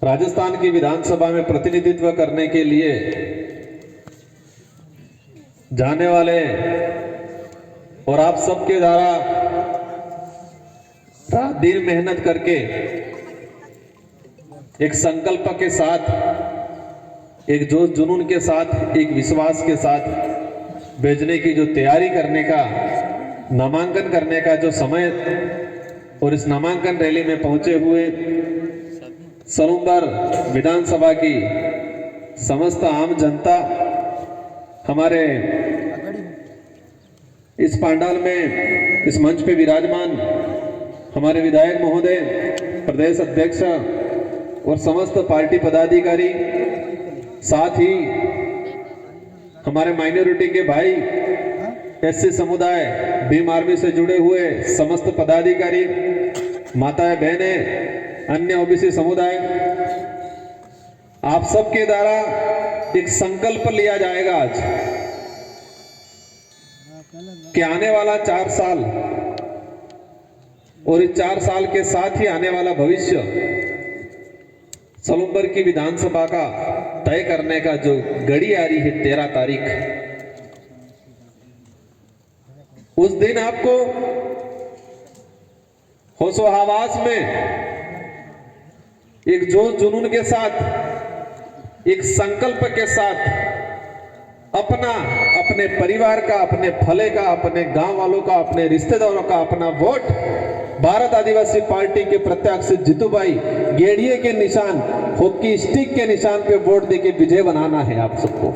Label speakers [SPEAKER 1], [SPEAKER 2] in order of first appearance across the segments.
[SPEAKER 1] राजस्थान की विधानसभा में प्रतिनिधित्व करने के लिए जाने वाले और आप सबके द्वारा रात दिन मेहनत करके एक संकल्प के साथ, एक जोश जुनून के साथ, एक विश्वास के साथ भेजने की जो तैयारी करने का, नामांकन करने का जो समय और इस नामांकन रैली में पहुंचे हुए सलूमबर विधानसभा की समस्त आम जनता, हमारे इस पंडाल में, इस मंच पे विराजमान हमारे विधायक महोदय, प्रदेश अध्यक्ष और समस्त पार्टी पदाधिकारी, साथ ही हमारे माइनॉरिटी के भाई, एससी समुदाय, भीम आर्मी से जुड़े हुए समस्त पदाधिकारी, माताएं, बहनें, अन्य ओबीसी समुदाय, आप सबके द्वारा एक संकल्प लिया जाएगा आज कि आने वाला 4 साल और इस 4 साल के साथ ही आने वाला भविष्य सलूमबर की विधानसभा का तय करने का जो घड़ी आ रही है 13 तारीख, उस दिन आपको होशो हवास में एक जोश जुनून के साथ, एक संकल्प के साथ अपना, अपने परिवार का, अपने फले का, अपने गांव वालों का, अपने रिश्तेदारों का अपना वोट भारत आदिवासी पार्टी के प्रत्याशी जीतूभाई गेड़िए के निशान, हॉकी स्टिक के निशान पे वोट देके विजय बनाना है आप सबको।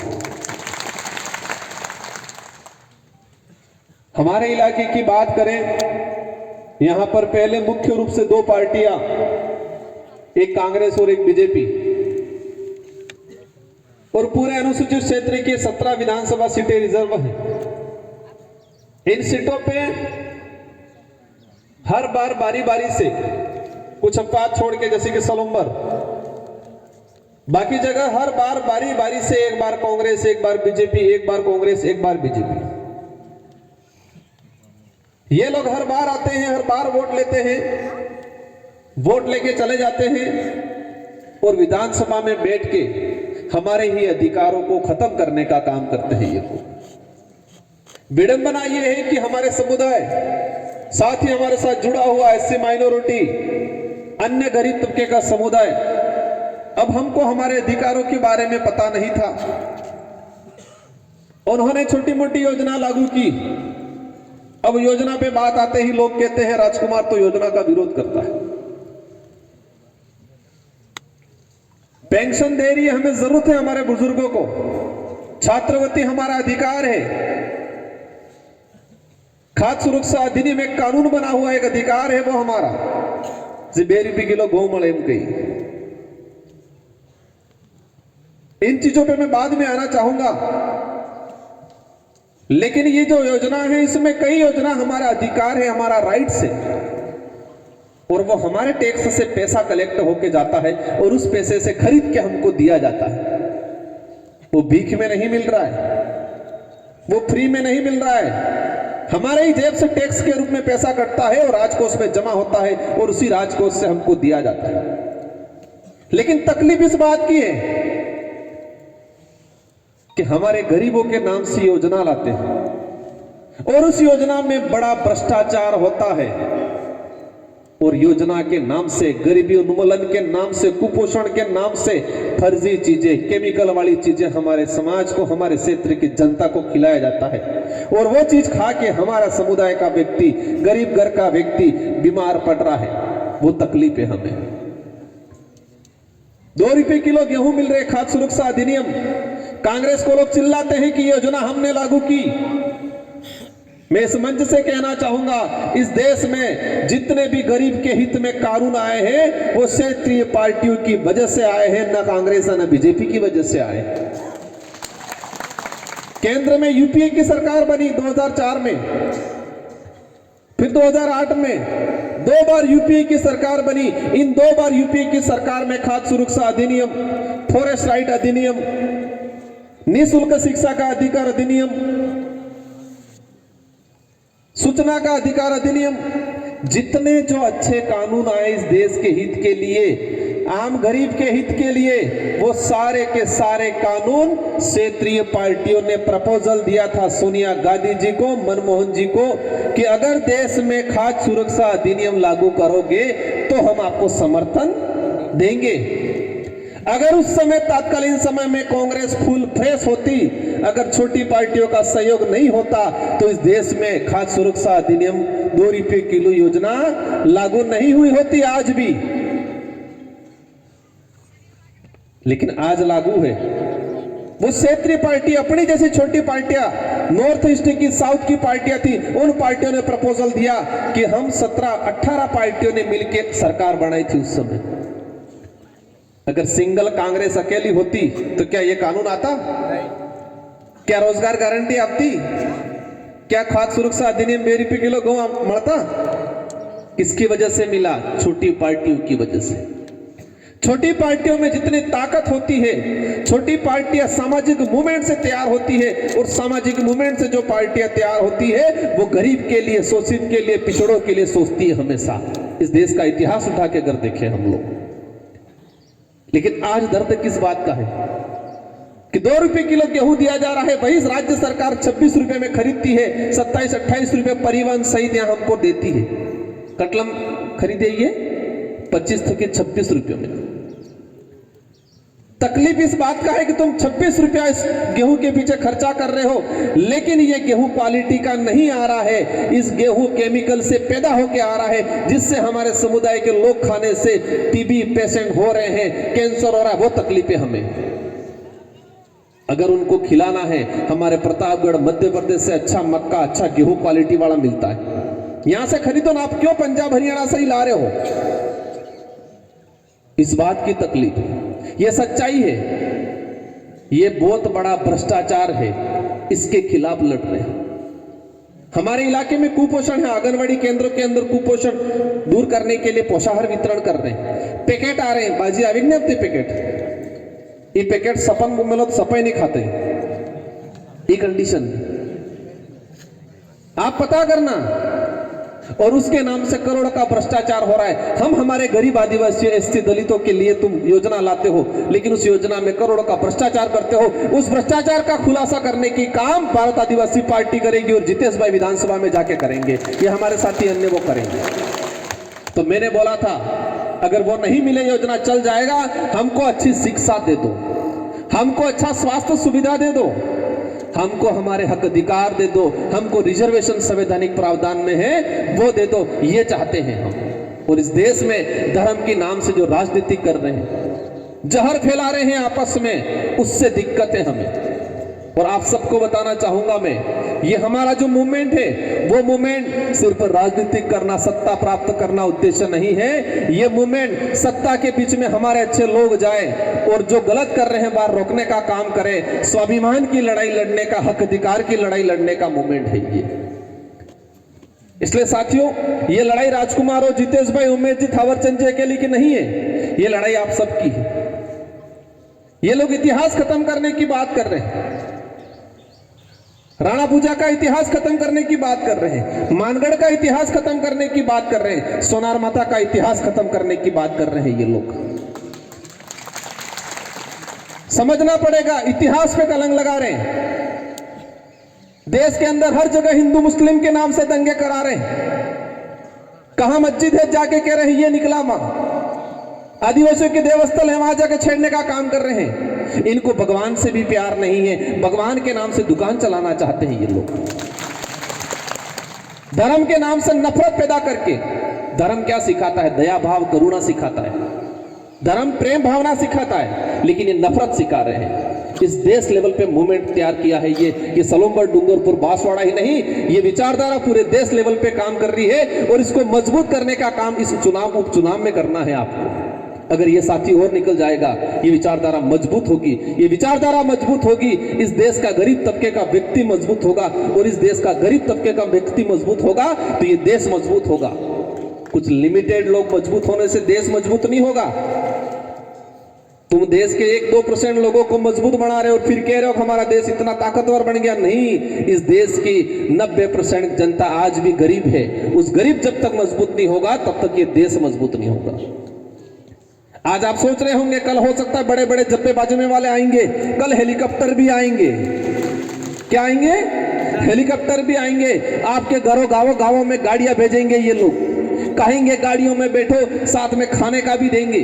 [SPEAKER 1] हमारे इलाके की बात करें, यहां पर पहले मुख्य रूप से 2 पार्टियां, एक कांग्रेस और एक बीजेपी, और पूरे अनुसूचित क्षेत्र के 17 विधानसभा सीटें रिजर्व हैं। इन सीटों पे हर बार बारी बारी से, कुछ अपवाद छोड़ के जैसे कि सलूमबर, बाकी जगह हर बार बारी बारी से एक बार कांग्रेस, एक बार बीजेपी, एक बार कांग्रेस, एक बार बीजेपी, ये लोग हर बार आते हैं, हर बार वोट लेते हैं, वोट लेके चले जाते हैं और विधानसभा में बैठ के हमारे ही अधिकारों को खत्म करने का काम करते हैं। ये लोग, विडंबना ये है कि हमारे समुदाय, साथ ही हमारे साथ जुड़ा हुआ एससी माइनॉरिटी, अन्य गरीब तबके का समुदाय, अब हमको हमारे अधिकारों के बारे में पता नहीं था। उन्होंने छोटी मोटी योजना लागू की। अब योजना पे बात आते ही लोग कहते हैं राजकुमार तो योजना का विरोध करता है। पेंशन दे रही है, हमें जरूरत है हमारे बुजुर्गों को, छात्रवृत्ति हमारा अधिकार है, खाद्य सुरक्षा अधिनियम एक कानून बना हुआ एक अधिकार है, वो हमारा 2 रुपये किलो गौ मले गई। इन चीजों पे मैं बाद में आना चाहूंगा, लेकिन ये जो योजना है, इसमें कई योजना हमारा अधिकार है, हमारा राइट्स है, और वो हमारे टैक्स से पैसा कलेक्ट होके जाता है और उस पैसे से खरीद के हमको दिया जाता है। वो भीख में नहीं मिल रहा है, वो फ्री में नहीं मिल रहा है, हमारे ही जेब से टैक्स के रूप में पैसा कटता है और राजकोष में जमा होता है और उसी राजकोष से हमको दिया जाता है। लेकिन तकलीफ इस बात की है कि हमारे गरीबों के नाम से योजना लाते हैं और उस योजना में बड़ा भ्रष्टाचार होता है और योजना के नाम से, गरीबी उन्मूलन के नाम से, कुपोषण के नाम से फर्जी चीजें, केमिकल वाली चीजें हमारे समाज को, हमारे क्षेत्र की जनता को खिलाया जाता है और वो चीज खा के हमारा समुदाय का व्यक्ति, गरीब घर का व्यक्ति बीमार पड़ रहा है। वो तकलीफ है हमें। 2 रुपये किलो गेहूं मिल रहे, खाद्य सुरक्षा अधिनियम, कांग्रेस को लोग चिल्लाते हैं कि योजना हमने लागू की। मैं इस मंच से कहना चाहूंगा, इस देश में जितने भी गरीब के हित में कानून आए हैं वो क्षेत्रीय पार्टियों की वजह से आए हैं, न कांग्रेस न बीजेपी की वजह से आए हैं। केंद्र में यूपीए की सरकार बनी 2004 में, फिर 2008 में 2 बार यूपीए की सरकार बनी। इन 2 बार यूपीए की सरकार में खाद्य सुरक्षा अधिनियम, फॉरेस्ट राइट अधिनियम, निःशुल्क शिक्षा का अधिकार अधिनियम, सूचना का अधिकार अधिनियम, जितने जो अच्छे कानून आए इस देश के हित के लिए, आम गरीब के हित के लिए वो सारे के सारे कानून क्षेत्रीय पार्टियों ने प्रपोजल दिया था सोनिया गांधी जी को, मनमोहन जी को, कि अगर देश में खाद्य सुरक्षा अधिनियम लागू करोगे तो हम आपको समर्थन देंगे। अगर उस समय तात्कालीन समय में कांग्रेस फुल फ्रेश होती, अगर छोटी पार्टियों का सहयोग नहीं होता, तो इस देश में खाद्य सुरक्षा अधिनियम 2 रुपये किलो योजना लागू नहीं हुई होती आज भी। लेकिन आज लागू है। वो क्षेत्रीय पार्टी, अपनी जैसी छोटी पार्टियां, नॉर्थ ईस्ट की, साउथ की पार्टियां थी, उन पार्टियों ने प्रपोजल दिया कि हम 17-18 पार्टियों ने मिलकर सरकार बनाई थी उस समय। अगर सिंगल कांग्रेस अकेली होती तो क्या ये कानून आता? क्या रोजगार गारंटी आती? क्या खाद्य सुरक्षा अधिनियम 2 रुपये किलो गेहूं मिलता? किसकी वजह से मिला? छोटी पार्टियों की वजह से। छोटी पार्टियों में जितनी ताकत होती है, छोटी पार्टियां सामाजिक मूवमेंट से तैयार होती है, और सामाजिक मूवमेंट से जो पार्टियां तैयार होती है वो गरीब के लिए, शोषित के लिए, पिछड़ों के लिए सोचती है हमेशा। इस देश का इतिहास उठा के अगर देखें हम लोग, लेकिन आज दर्द किस बात का है कि 2 रुपये किलो गेहूं दिया जा रहा है, वही राज्य सरकार 26 रुपए में खरीदती है, 27-28 रुपए परिवहन सहित यहां हमको देती है। कटलम खरीदे ये 25 के 26 रुपयों में। तकलीफ इस बात का है कि तुम 26 रुपया इस गेहूं के पीछे खर्चा कर रहे हो, लेकिन ये गेहूं क्वालिटी का नहीं आ रहा है। इस गेहूं केमिकल से पैदा होकर आ रहा है, जिससे हमारे समुदाय के लोग खाने से टीबी पेशेंट हो रहे हैं, कैंसर हो रहा है। वो तकलीफें हमें, अगर उनको खिलाना है, हमारे प्रतापगढ़ मध्य प्रदेश से अच्छा मक्का, अच्छा गेहूं क्वालिटी वाला मिलता है, यहां से खरीदो ना। आप क्यों पंजाब हरियाणा से ही ला रहे हो? इस बात की तकलीफ है। यह सच्चाई है, यह बहुत बड़ा भ्रष्टाचार है, इसके खिलाफ लड़ रहे हैं। हमारे इलाके में कुपोषण है, आंगनवाड़ी केंद्रों के अंदर कुपोषण दूर करने के लिए पोषाहार वितरण कर रहे हैं। पैकेट आ रहे हैं, बाजी आवेग नहीं पैकेट, ये पैकेट सपन मिलो तो सपा ही नहीं खाते, ये कंडीशन आप पता करना। और उसके नाम से करोड़ का भ्रष्टाचार हो रहा है। हम हमारे गरीब आदिवासी, एसटी, दलितों के लिए तुम योजना लाते हो, लेकिन उस योजना में करोड़ों का भ्रष्टाचार करते हो। उस भ्रष्टाचार का खुलासा करने की काम भारत आदिवासी पार्टी करेगी, और जितेश भाई विधानसभा में जाके करेंगे। ये हमारे साथी अन्य वो करेंगे। तो मैंने बोला था, अगर वो नहीं मिले, योजना चल जाएगा, हमको अच्छी शिक्षा दे दो, हमको अच्छा स्वास्थ्य सुविधा दे दो, हमको हमारे हक अधिकार दे दो, हमको रिजर्वेशन संवैधानिक प्रावधान में है वो दे दो, ये चाहते हैं हम। और इस देश में धर्म के नाम से जो राजनीति कर रहे हैं, जहर फैला रहे हैं आपस में, उससे दिक्कत है हमें। और आप सबको बताना चाहूंगा मैं, ये हमारा जो मूवमेंट है, वो मूवमेंट सिर्फ राजनीतिक करना, सत्ता प्राप्त करना उद्देश्य नहीं है। ये मूवमेंट सत्ता के बीच में हमारे अच्छे लोग जाए और जो गलत कर रहे हैं बाहर रोकने का काम करें। स्वाभिमान की लड़ाई लड़ने का, हक अधिकार की लड़ाई लड़ने का मूवमेंट है ये। इसलिए साथियों, ये लड़ाई राजकुमार और जितेश भाई, उमेश जी, थावरचंद जी अकेली की नहीं है, ये लड़ाई आप सबकी है। ये लोग इतिहास खत्म करने की बात कर रहे हैं, राणा पूजा का इतिहास खत्म करने की बात कर रहे हैं, मानगढ़ का इतिहास खत्म करने की बात कर रहे हैं, सोनार माता का इतिहास खत्म करने की बात कर रहे हैं। ये लोग समझना पड़ेगा, इतिहास पे कलंक लगा रहे हैं। देश के अंदर हर जगह हिंदू मुस्लिम के नाम से दंगे करा रहे हैं। कहां मस्जिद है जाके कह रहे हैं ये निकला मां, आदिवासियों के देवस्थल है वहां जाके छेड़ने का काम कर रहे हैं। इनको भगवान से भी प्यार नहीं है, भगवान के नाम से दुकान चलाना चाहते हैं ये लोग। धर्म के नाम से नफरत पैदा करके, धर्म क्या सिखाता है? दया भाव, करुणा सिखाता है। धर्म प्रेम भावना सिखाता है, लेकिन ये नफरत सिखा रहे हैं। इस देश लेवल पे मूवमेंट तैयार किया है ये सलोमगढ़, डूंगरपुर, बांसवाड़ा ही नहीं, ये विचारधारा पूरे देश लेवल पे काम कर रही है। और इसको मजबूत करने का काम इस चुनाव, उपचुनाव में करना है आपको। अगर ये साथी और निकल जाएगा, ये विचारधारा मजबूत होगी। ये विचारधारा मजबूत होगी, इस देश का गरीब तबके का व्यक्ति मजबूत होगा। और इस देश का गरीब तबके का व्यक्ति मजबूत होगा तो ये देश मजबूत होगा। कुछ लिमिटेड लोग मजबूत होने से देश मजबूत नहीं होगा। तुम देश के 1-2% लोगों को मजबूत बना रहे हो और फिर कह रहे हो हमारा देश इतना ताकतवर बन गया। नहीं, इस देश की 90% जनता आज भी गरीब है। उस गरीब जब तक मजबूत नहीं होगा, तब तक ये देश मजबूत नहीं होगा। आज आप सोच रहे होंगे कल हो सकता है बड़े बड़े जब्बे बाजने वाले आएंगे, कल हेलीकॉप्टर भी आएंगे। क्या आएंगे? हेलीकॉप्टर भी आएंगे। आपके गांवों में गाड़ियां भेजेंगे ये लोग, कहेंगे गाड़ियों में बैठो, साथ में खाने का भी देंगे।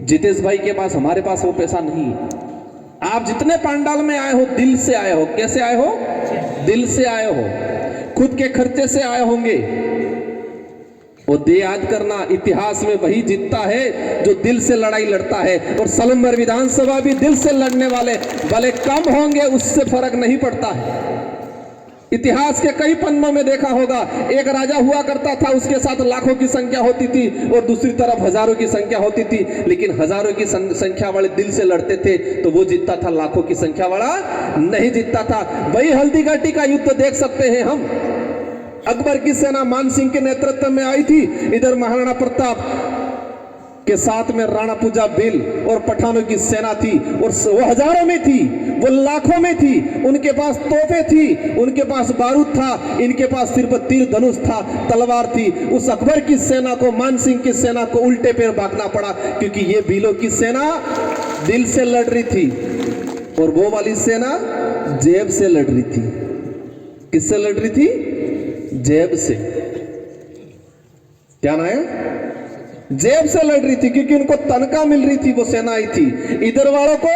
[SPEAKER 1] जितेश भाई के पास, हमारे पास वो पैसा नहीं है। आप जितने पंडाल में आए हो, दिल से आए हो। कैसे आए हो? दिल से आए हो, खुद के खर्चे से आए होंगे। वो दे याद करना, इतिहास में वही जीतता है जो दिल से लड़ाई लड़ता है। और सलूमबर विधानसभा भी दिल से लड़ने वाले भले कम होंगे, उससे फर्क नहीं पड़ता है। इतिहास के कई पन्नों में देखा होगा, एक राजा हुआ करता था, उसके साथ लाखों की संख्या होती थी और दूसरी तरफ हजारों की संख्या होती थी, लेकिन हजारों की संख्या वाले दिल से लड़ते थे तो वो जीतता था, लाखों की संख्या वाला नहीं जीतता था। वही हल्दीघाटी का युद्ध देख सकते हैं हम। अकबर की सेना मान सिंह के नेतृत्व में आई थी, इधर महाराणा प्रताप के साथ में राणा पूजा बिल और पठानों की सेना थी, और वो हजारों में थी, वो लाखों में थी। उनके पास तोपें थी, उनके पास बारूद था, इनके पास सिर्फ तीर धनुष था, तलवार थी। उस अकबर की सेना को, मान सिंह की सेना को उल्टे पैर भागना पड़ा, क्योंकि ये भीलों की सेना दिल से लड़ रही थी और वो वाली सेना जेब से लड़ रही थी। किससे लड़ रही थी? जेब से। क्या ना है? जेब से लड़ रही थी, क्योंकि उनको तनख्वाह मिल रही थी, वो सेना आई थी। इधर वालों को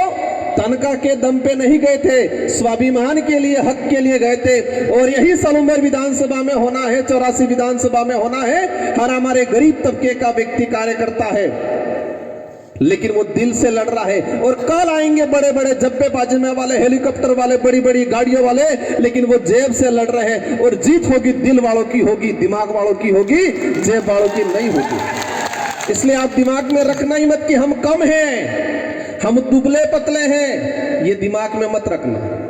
[SPEAKER 1] तनख्वाह के दम पे नहीं गए थे, स्वाभिमान के लिए, हक के लिए गए थे। और यही सलूमबर विधानसभा में होना है, 84 विधानसभा में होना है। हर हमारे गरीब तबके का व्यक्ति कार्य करता है, लेकिन वो दिल से लड़ रहा है। और कल आएंगे बड़े बड़े जब्बे बाजने वाले, हेलीकॉप्टर वाले, बड़ी बड़ी गाड़ियों वाले, लेकिन वो जेब से लड़ रहे हैं। और जीत होगी दिल वालों की होगी, दिमाग वालों की होगी, जेब वालों की नहीं होगी। इसलिए आप दिमाग में रखना ही मत कि हम कम हैं, हम दुबले पतले हैं, ये दिमाग में मत रखना।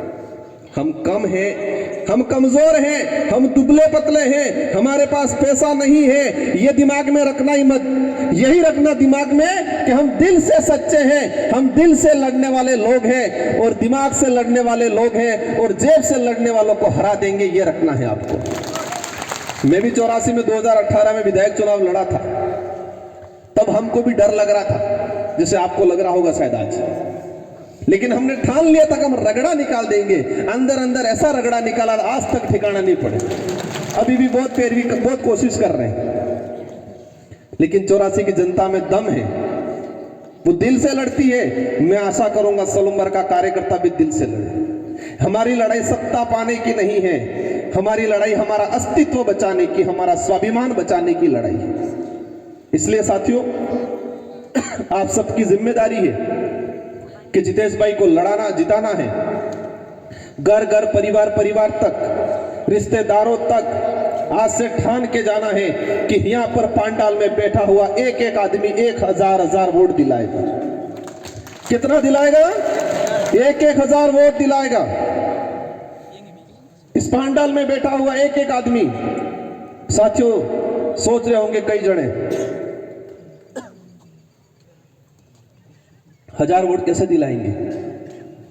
[SPEAKER 1] हम कम हैं, हम कमजोर हैं, हम दुबले पतले हैं, हमारे पास पैसा नहीं है, ये दिमाग में रखना ही मत। यही रखना दिमाग में कि हम दिल से सच्चे हैं, हम दिल से लड़ने वाले लोग हैं और दिमाग से लड़ने वाले लोग हैं और जेब से लड़ने वालों को हरा देंगे, ये रखना है आपको। मैं भी 84 में 2018 में विधायक चुनाव लड़ा था, तब हमको भी डर लग रहा था, जैसे आपको लग रहा होगा शायद आज। लेकिन हमने ठान लिया था कि हम रगड़ा निकाल देंगे। अंदर अंदर ऐसा रगड़ा निकाला, आज तक ठिकाना नहीं पड़े। अभी भी बहुत पैरवी, बहुत कोशिश कर रहे हैं, लेकिन 84 की जनता में दम है, वो दिल से लड़ती है। मैं आशा करूंगा सलूमबर का कार्यकर्ता भी दिल से लड़े। हमारी लड़ाई सत्ता पाने की नहीं है, हमारी लड़ाई हमारा अस्तित्व बचाने की, हमारा स्वाभिमान बचाने की लड़ाई है। इसलिए साथियों, आप सबकी जिम्मेदारी है कि जितेश भाई को लड़ाना, जिताना है। घर घर, परिवार परिवार तक, रिश्तेदारों तक आज से ठान के जाना है कि यहां पर पांडाल में बैठा हुआ एक एक आदमी 1000 वोट दिलाएगा। कितना दिलाएगा? 1000 वोट दिलाएगा। इस पांडाल में बैठा हुआ एक एक आदमी। साथियों, सोच रहे होंगे कई जने 1000 वोट कैसे दिलाएंगे?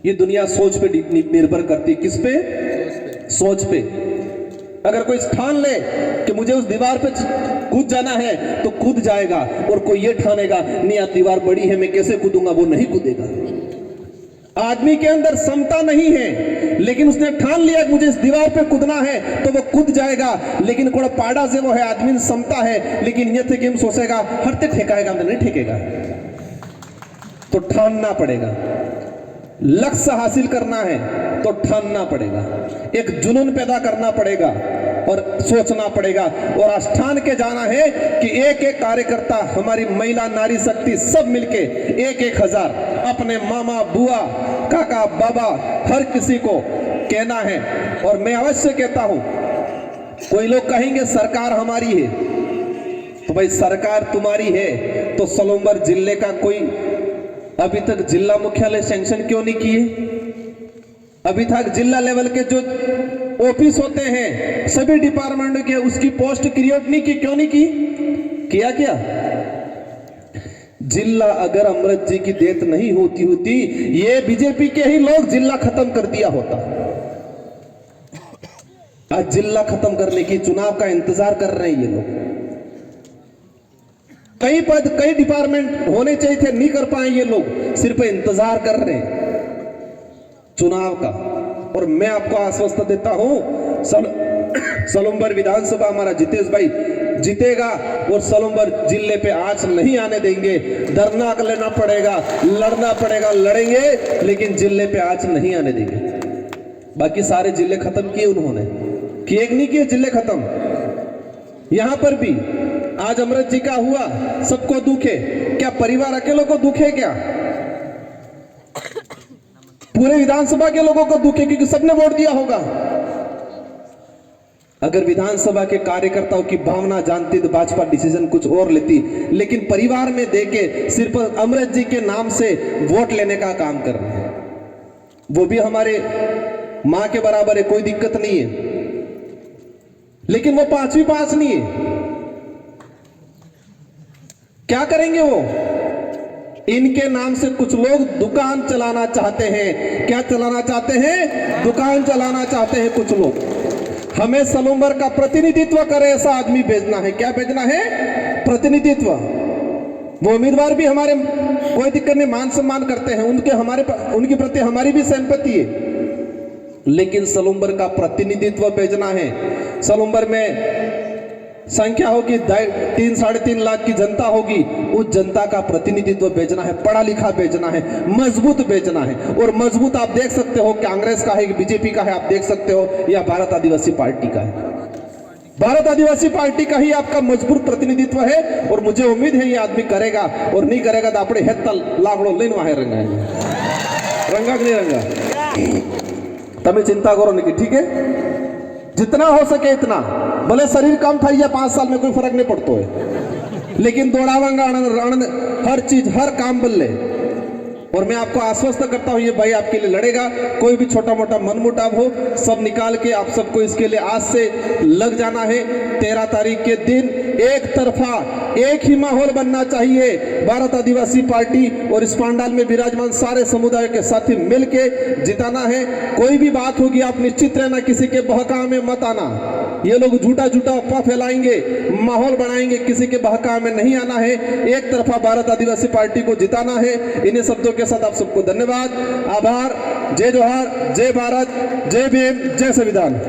[SPEAKER 1] ये दुनिया सोच पे निर्भर करती। किस पे? सोच पे। अगर कोई ठान ले कि मुझे उस दीवार पे कूद जाना है तो कूद जाएगा, और कोई ये ठानेगा नहीं यार दीवार बड़ी है, मैं कैसे कूदूंगा, वो नहीं कूदेगा। आदमी के अंदर क्षमता नहीं है, लेकिन उसने ठान लिया कि मुझे इस दीवार पे कूदना है तो वो कूद जाएगा। लेकिन कोई पाड़ा से वो है, आदमी में क्षमता है, लेकिन ये थे कि हम सोचेगा हटते ठेकाएगा, नहीं ठेकेगा। तो ठानना पड़ेगा। लक्ष्य हासिल करना है तो ठानना पड़ेगा, एक जुनून पैदा करना पड़ेगा और सोचना पड़ेगा। और आस्थान के जाना है कि एक एक कार्यकर्ता, हमारी महिला, नारी शक्ति सब मिलके 1000 अपने मामा, बुआ, काका, बाबा, हर किसी को कहना है। और मैं अवश्य कहता हूं, कोई लोग कहेंगे सरकार हमारी है, तो भाई सरकार तुम्हारी है तो सलूमबर जिले का कोई अभी तक जिला मुख्यालय सैंक्शन क्यों नहीं किए? अभी तक जिला लेवल के जो ऑफिस होते हैं सभी डिपार्टमेंट के, उसकी पोस्ट क्रिएट नहीं की, क्यों नहीं की? किया क्या? जिला अगर अमृत जी की डेथ नहीं होती ये बीजेपी के ही लोग जिला खत्म कर दिया होता। आज जिला खत्म करने की चुनाव का इंतजार कर रहे हैं ये लोग। कई पद, कई डिपार्टमेंट होने चाहिए थे, नहीं कर पाए ये लोग, सिर्फ इंतजार कर रहे हैं चुनाव का। और मैं आपको आश्वस्त देता हूं, सलूम्बर विधानसभा हमारा जितेश भाई जीतेगा और सलूम्बर जिले पे आंच नहीं आने देंगे। धरना लेना पड़ेगा, लड़ना पड़ेगा, लड़ेंगे, लेकिन जिले पे आंच नहीं आने देंगे। बाकी सारे जिले खत्म किए उन्होंने, किए नहीं किए जिले खत्म। यहां पर भी आज अमृत जी का हुआ, सबको दुख है क्या? परिवार अकेलों को दुख है क्या? पूरे विधानसभा के लोगों को दुख है, क्योंकि सबने वोट दिया होगा। अगर विधानसभा के कार्यकर्ताओं की भावना जानती तो भाजपा डिसीजन कुछ और लेती, लेकिन परिवार में देके सिर्फ अमृत जी के नाम से वोट लेने का काम कर रहे हैं। वो भी हमारे मां के बराबर है, कोई दिक्कत नहीं है, लेकिन वो 5वीं पास नहीं है। क्या करेंगे वो? इनके नाम से कुछ लोग दुकान चलाना चाहते हैं। क्या चलाना चाहते हैं? दुकान चलाना चाहते हैं कुछ लोग। हमें सलूम्बर का प्रतिनिधित्व करे ऐसा आदमी भेजना है। क्या भेजना है? प्रतिनिधित्व। वो उम्मीदवार भी हमारे कोई दिक्कत नहीं, मान सम्मान करते हैं, उनके प्रति हमारी भी सहमति है, लेकिन सलूम्बर का प्रतिनिधित्व भेजना है। सलूम्बर में संख्या होगी 3-3.5 लाख की जनता होगी, उस जनता का प्रतिनिधित्व भेजना है, पढ़ा लिखा भेजना है, मजबूत भेजना है। और मजबूत आप देख सकते हो कांग्रेस का है, बीजेपी का है, आप देख सकते हो, या भारत आदिवासी पार्टी का है। भारत आदिवासी पार्टी का ही आपका मजबूत प्रतिनिधित्व है, और मुझे उम्मीद है ये आदमी करेगा। और नहीं करेगा तो अपने हेत्तल लागड़ो लेन वहां रंगा रंगा कि नहीं रंगा, तमें चिंता करो नहीं, ठीक है? जितना हो सके इतना, भले शरीर कम था या 5 साल में कोई फर्क नहीं पड़ता है, लेकिन दौड़ावांगा हर चीज, हर काम बल्ले। और मैं आपको आश्वस्त करता हूं ये भाई आपके लिए लड़ेगा। कोई भी छोटा मोटा मनमुटाव हो, सब निकाल के आप सबको इसके लिए आज से लग जाना है। 13 तारीख के दिन एक तरफा एक ही माहौल बनना चाहिए। भारत आदिवासी पार्टी और इस पांडाल में विराजमान सारे समुदाय के साथी मिलके जिताना है। कोई भी बात होगी आप निश्चित रहना, किसी के बहकावे में मत आना। ये लोग झूठा झूठा अफवाह फैलाएंगे, माहौल बनाएंगे, किसी के बहकावे में नहीं आना है। एक तरफा भारत आदिवासी पार्टी को जिताना है। इन्हीं शब्दों के साथ आप सबको धन्यवाद, आभार। जय जोहार, जय भारत, जय भीम, जय संविधान।